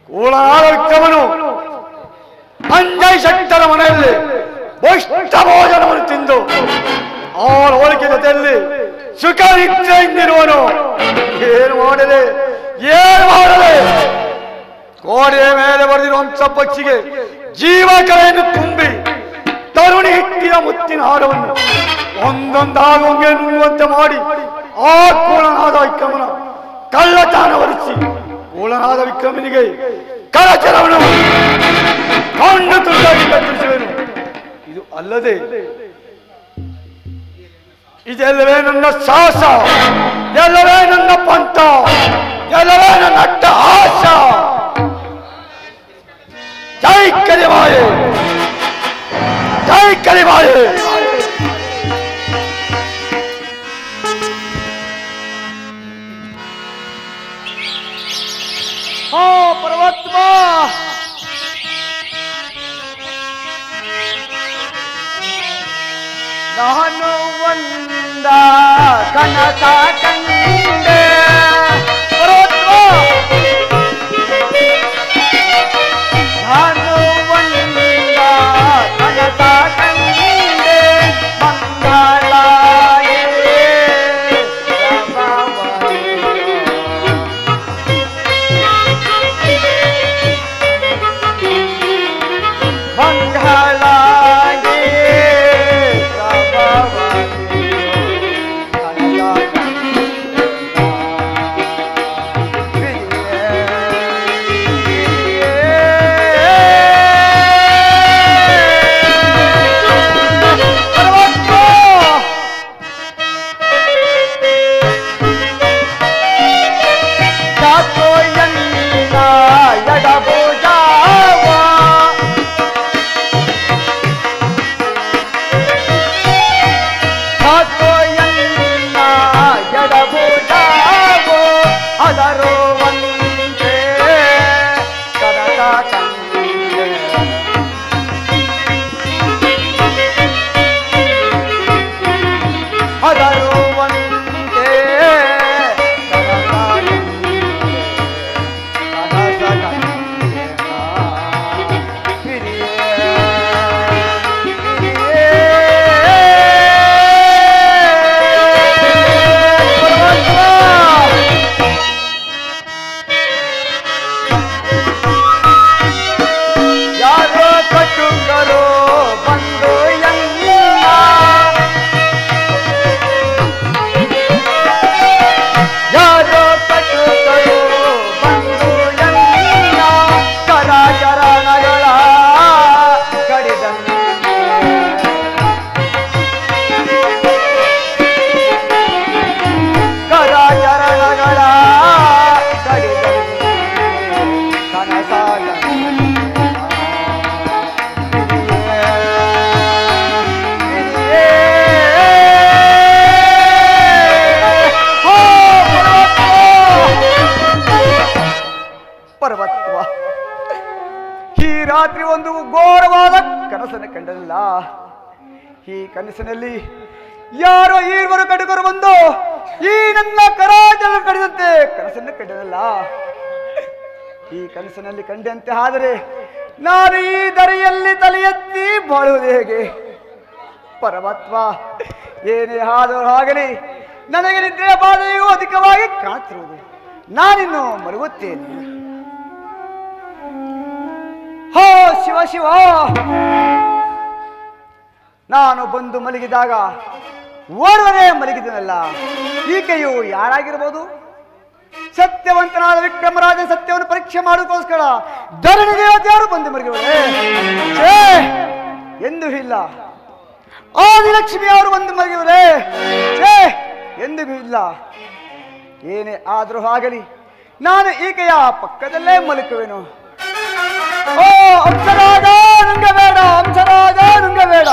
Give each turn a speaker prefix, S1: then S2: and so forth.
S1: ಕೂಳಾಳವನು ಅಂಜೈ ಶಕ್ತರ ಮನೆಯಲ್ಲಿ ಭೋಷ್ಟ ಭೋಜನವನ್ನು ತಿಂದು ಅವನ ಹೋಲಿಕೆ ಜೊತೆಯಲ್ಲಿ ಸುಖ ನಿದ್ರೆಯಿಂದಿರುವನು. ಏನು ಮಾಡದೆ ಗೋಡೆಯ ಮೇಲೆ ಬರೆದಿರುವಂತ ಪಕ್ಷಿಗೆ ಜೀವ ಕಲೆಯನ್ನು ತುಂಬಿ ತರುಣಿ ಹಿಟ್ಟಿನ ಮುತ್ತಿನ ಹಾರವನ್ನು ಒಂದೊಂದಾಗೊಂಗೆ ನುಂಗುವಂತೆ ಮಾಡಿ ಆ ಕೂಳನಾದ ವಿಕ್ರಮನ ಕಳ್ಳತನ ಹೊರಿಸಿ ಕೂಳನಾದ ವಿಕ್ರಮನಿಗೆ ಕಳಚರವನ್ನು ಕಂಡು ತುಂಡಾಗಿ ಕತ್ತರಿಸುವೆನು. ಇದು ಅಲ್ಲದೆ ಇದೆಲ್ಲವೇ ನನ್ನ ಸಾಹಸ, ಎಲ್ಲವೇ ನನ್ನ ಪಂಥ, ಎಲ್ಲವೇ ನನ್ನ ಅಟ್ಟಹಾಸ. ಜೈ ಕಲಿಮಾಯೆ, ಜೈ ಕಲಿಮಾಯೆ. ಪರಮಾತ್ಮ ನಾನು ಒಂದ ಕನಸ ಕಂಡೆ ಪರಮಾತ್ಮ, ನಾನು ಒಂದ ಕನಸ ಕಂಡೆ ಮಂಗಳಾಯೇ ರಾತ್ರಿ ಒಂದು ಘೋರವಾದ ಕನಸನ್ನು ಕಂಡಲ್ಲ. ಈ ಕನಸಿನಲ್ಲಿ ಯಾರೋ ಈರ್ವರು ಕಟಕರು ಬಂದು ಈ ನನ್ನ ಕರಾಜನ ಕಡಿದಂತೆ ಕನಸನ್ನು ಕಂಡನಲ್ಲ. ಈ ಕನಸಿನಲ್ಲಿ ಕಂಡಂತೆ ಆದರೆ ನಾನು ಈ ದರೆಯಲ್ಲಿ ತಲೆ ಎತ್ತಿ ಬಾಳುವುದು ಹೇಗೆ? ಪರಮಾತ್ಮ, ಏನೇ ಆದರೂ ಆಗಲಿ ನನಗೆ ನಿದ್ರೆಯ ಬಾಧೆಯೂ ಅಧಿಕವಾಗಿ ಕಾಣುತ್ತಿರುವುದು. ನಾನಿನ್ನು ಮಲಗುತ್ತೇನೆ. ಹೋ ಶಿವ ಶಿವ, ನಾನು ಬಂದು ಮಲಗಿದಾಗ ಓರ್ವನೇ ಮಲಗಿದನಲ್ಲ, ಈಕೆಯು ಯಾರಾಗಿರ್ಬೋದು? ಸತ್ಯವಂತನಾದ ವಿಕ್ರಮರಾಜ ಸತ್ಯವನ್ನು ಪರೀಕ್ಷೆ ಮಾಡೋಕ್ಕೋಸ್ಕರ ಧರಣಿ ದೇವತೆಯಾರು ಬಂದು ಮಲಗಿರುವರೆ ಎಂದೂ ಇಲ್ಲ. ಆದಿಲಕ್ಷ್ಮಿ ಅವರು ಬಂದು ಮಲಗಿರುವರೆ ಎಂದಿಗೂ ಇಲ್ಲ. ಏನೇ ಆದರೂ ಆಗಲಿ ನಾನು ಈಕೆಯ ಪಕ್ಕದಲ್ಲೇ ಮಲಗುವೆನು. ಓ ಅಂಶರಾಜ ನುಂಗಬೇಡ, ಅಂಶರಾಜ ನುಂಗಬೇಡ.